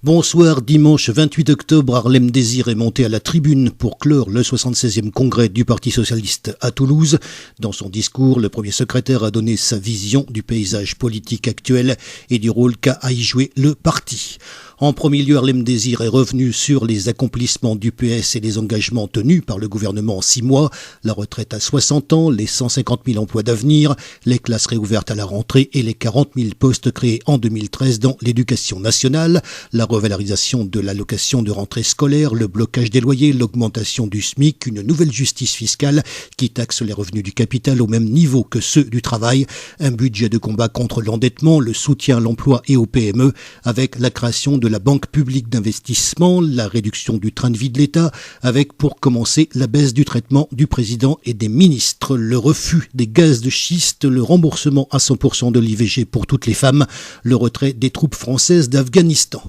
Bonsoir, dimanche 28 octobre, Harlem Désir est monté à la tribune pour clore le 76e congrès du Parti socialiste à Toulouse. Dans son discours, le premier secrétaire a donné sa vision du paysage politique actuel et du rôle qu'a à y jouer le parti. En premier lieu, Harlem Désir est revenu sur les accomplissements du PS et les engagements tenus par le gouvernement en 6 mois, la retraite à 60 ans, les 150 000 emplois d'avenir, les classes réouvertes à la rentrée et les 40 000 postes créés en 2013 dans l'éducation nationale, la revalorisation de l'allocation de rentrée scolaire, le blocage des loyers, l'augmentation du SMIC, une nouvelle justice fiscale qui taxe les revenus du capital au même niveau que ceux du travail, un budget de combat contre l'endettement, le soutien à l'emploi et aux PME, avec la création de la Banque publique d'investissement, la réduction du train de vie de l'État, avec pour commencer la baisse du traitement du président et des ministres, le refus des gaz de schiste, le remboursement à 100% de l'IVG pour toutes les femmes, le retrait des troupes françaises d'Afghanistan.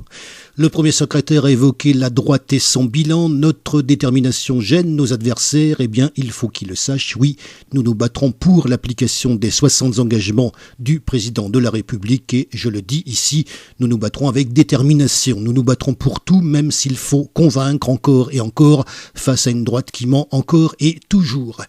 Le premier secrétaire a évoqué la droite et son bilan. Notre détermination gêne nos adversaires. Eh bien, il faut qu'ils le sachent. Oui, nous nous battrons pour l'application des 60 engagements du président de la République. Et je le dis ici, nous nous battrons avec détermination. Nous nous battrons pour tout, même s'il faut convaincre encore et encore face à une droite qui ment encore et toujours.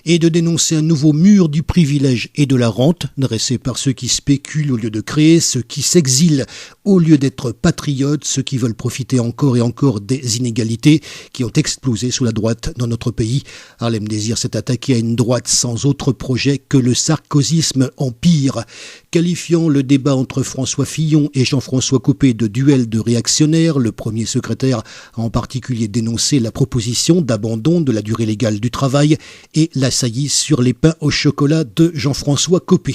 Et de dénoncer un nouveau mur du privilège et de la rente, dressé par ceux qui spéculent au lieu de créer, ceux qui s'exilent au lieu d'être patriotes, ceux qui veulent profiter encore et encore des inégalités qui ont explosé sous la droite dans notre pays. Harlem Désir s'est attaqué à une droite sans autre projet que le sarkozysme empire. Qualifiant le débat entre François Fillon et Jean-François Copé de duel de réactionnaires, le premier secrétaire a en particulier dénoncé la proposition d'abandon de la durée légale du travail et la saillie sur les pains au chocolat de Jean-François Copé.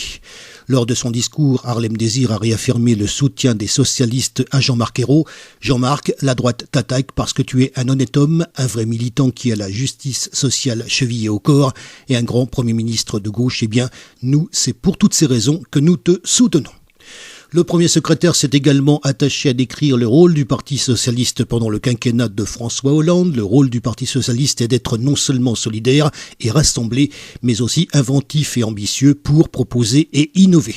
Lors de son discours, Harlem Désir a réaffirmé le soutien des socialistes à Jean-Marc Ayrault. Jean-Marc, la droite t'attaque parce que tu es un honnête homme, un vrai militant qui a la justice sociale chevillée au corps et un grand Premier ministre de gauche. Eh bien, nous, c'est pour toutes ces raisons que nous te soutenons. Le premier secrétaire s'est également attaché à décrire le rôle du Parti socialiste pendant le quinquennat de François Hollande. Le rôle du Parti socialiste est d'être non seulement solidaire et rassemblé, mais aussi inventif et ambitieux pour proposer et innover.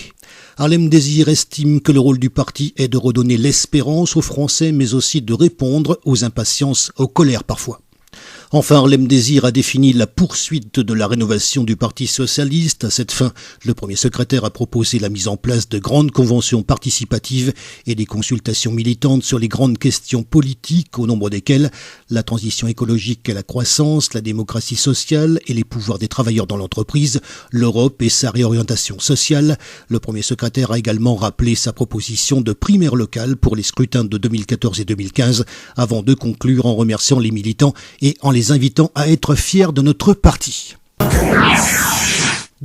Harlem Désir estime que le rôle du parti est de redonner l'espérance aux Français, mais aussi de répondre aux impatiences, aux colères parfois. Enfin, Harlem Désir a défini la poursuite de la rénovation du Parti socialiste. À cette fin, le premier secrétaire a proposé la mise en place de grandes conventions participatives et des consultations militantes sur les grandes questions politiques, au nombre desquelles la transition écologique et la croissance, la démocratie sociale et les pouvoirs des travailleurs dans l'entreprise, l'Europe et sa réorientation sociale. Le premier secrétaire a également rappelé sa proposition de primaire locale pour les scrutins de 2014 et 2015, avant de conclure en remerciant les militants et en les invitant à être fiers de notre parti.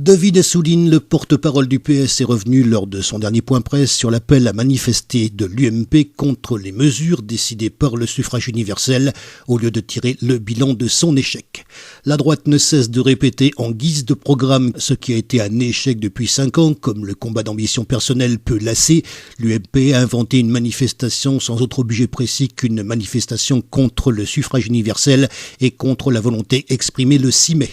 David Assouline, le porte-parole du PS, est revenu lors de son dernier point presse sur l'appel à manifester de l'UMP contre les mesures décidées par le suffrage universel au lieu de tirer le bilan de son échec. La droite ne cesse de répéter en guise de programme ce qui a été un échec depuis 5 ans, comme le combat d'ambition personnelle peut lasser. L'UMP a inventé une manifestation sans autre objet précis qu'une manifestation contre le suffrage universel et contre la volonté exprimée le 6 mai.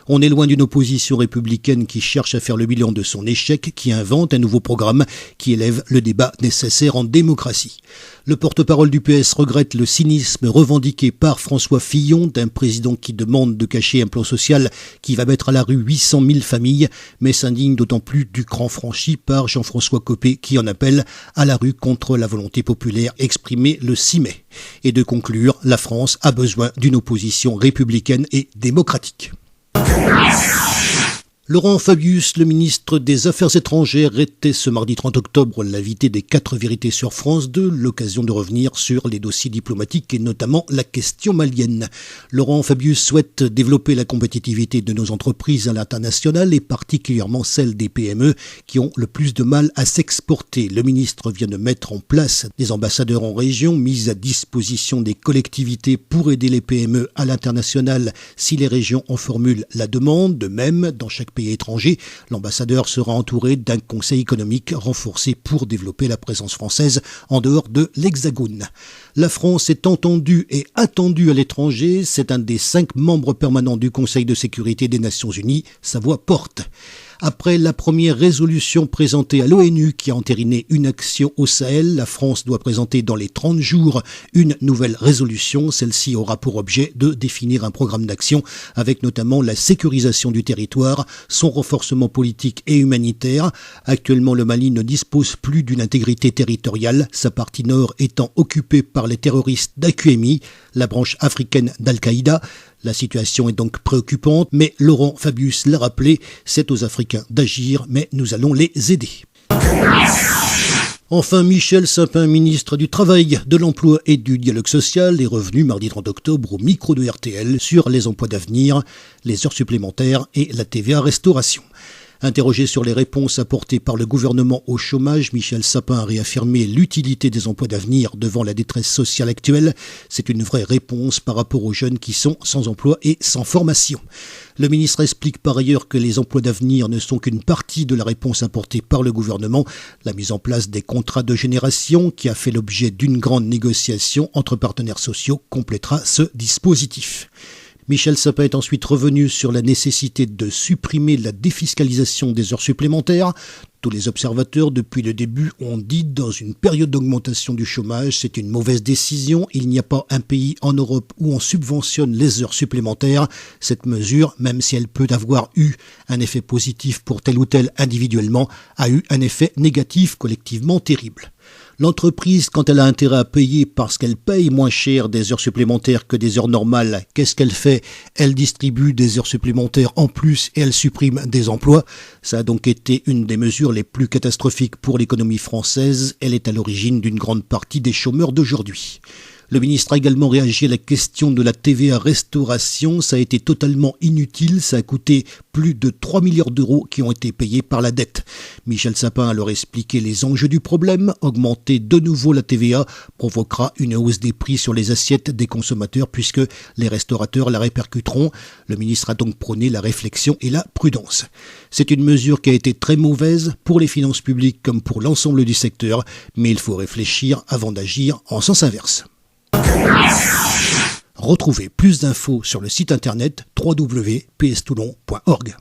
On est loin d'une opposition républicaine qui cherche à faire le bilan de son échec, qui invente un nouveau programme, qui élève le débat nécessaire en démocratie. Le porte-parole du PS regrette le cynisme revendiqué par François Fillon d'un président qui demande de cacher un plan social qui va mettre à la rue 800 000 familles, mais s'indigne d'autant plus du cran franchi par Jean-François Copé qui en appelle à la rue contre la volonté populaire exprimée le 6 mai. Et de conclure, la France a besoin d'une opposition républicaine et démocratique. Laurent Fabius, le ministre des Affaires étrangères, était ce mardi 30 octobre l'invité des 4 vérités sur France 2, l'occasion de revenir sur les dossiers diplomatiques et notamment la question malienne. Laurent Fabius souhaite développer la compétitivité de nos entreprises à l'international et particulièrement celles des PME qui ont le plus de mal à s'exporter. Le ministre vient de mettre en place des ambassadeurs en région mis à disposition des collectivités pour aider les PME à l'international si les régions en formulent la demande. De même, dans chaque pays étranger, l'ambassadeur sera entouré d'un conseil économique renforcé pour développer la présence française en dehors de l'Hexagone. La France est entendue et attendue à l'étranger. C'est un des 5 membres permanents du Conseil de sécurité des Nations Unies. Sa voix porte. Après la première résolution présentée à l'ONU qui a entériné une action au Sahel, la France doit présenter dans les 30 jours une nouvelle résolution. Celle-ci aura pour objet de définir un programme d'action avec notamment la sécurisation du territoire, son renforcement politique et humanitaire. Actuellement, le Mali ne dispose plus d'une intégrité territoriale, sa partie nord étant occupée par les terroristes d'AQMI, la branche africaine d'Al-Qaïda. La situation est donc préoccupante, mais Laurent Fabius l'a rappelé, c'est aux Africains d'agir, mais nous allons les aider. Enfin, Michel Sapin, ministre du Travail, de l'Emploi et du Dialogue social, est revenu mardi 30 octobre au micro de RTL sur les emplois d'avenir, les heures supplémentaires et la TVA restauration. Interrogé sur les réponses apportées par le gouvernement au chômage, Michel Sapin a réaffirmé l'utilité des emplois d'avenir devant la détresse sociale actuelle. C'est une vraie réponse par rapport aux jeunes qui sont sans emploi et sans formation. Le ministre explique par ailleurs que les emplois d'avenir ne sont qu'une partie de la réponse apportée par le gouvernement. La mise en place des contrats de génération, qui a fait l'objet d'une grande négociation entre partenaires sociaux, complétera ce dispositif. Michel Sapin est ensuite revenu sur la nécessité de supprimer la défiscalisation des heures supplémentaires. Tous les observateurs depuis le début ont dit dans une période d'augmentation du chômage, c'est une mauvaise décision. Il n'y a pas un pays en Europe où on subventionne les heures supplémentaires. Cette mesure, même si elle peut avoir eu un effet positif pour tel ou tel individuellement, a eu un effet négatif collectivement terrible. L'entreprise, quand elle a intérêt à payer parce qu'elle paye moins cher des heures supplémentaires que des heures normales, qu'est-ce qu'elle fait? Elle distribue des heures supplémentaires en plus et elle supprime des emplois. Ça a donc été une des mesures les plus catastrophiques pour l'économie française. Elle est à l'origine d'une grande partie des chômeurs d'aujourd'hui. Le ministre a également réagi à la question de la TVA restauration. Ça a été totalement inutile. Ça a coûté plus de 3 milliards d'euros qui ont été payés par la dette. Michel Sapin a alors expliqué les enjeux du problème. Augmenter de nouveau la TVA provoquera une hausse des prix sur les assiettes des consommateurs puisque les restaurateurs la répercuteront. Le ministre a donc prôné la réflexion et la prudence. C'est une mesure qui a été très mauvaise pour les finances publiques comme pour l'ensemble du secteur, mais il faut réfléchir avant d'agir en sens inverse. Retrouvez plus d'infos sur le site internet www.pstoulon.org.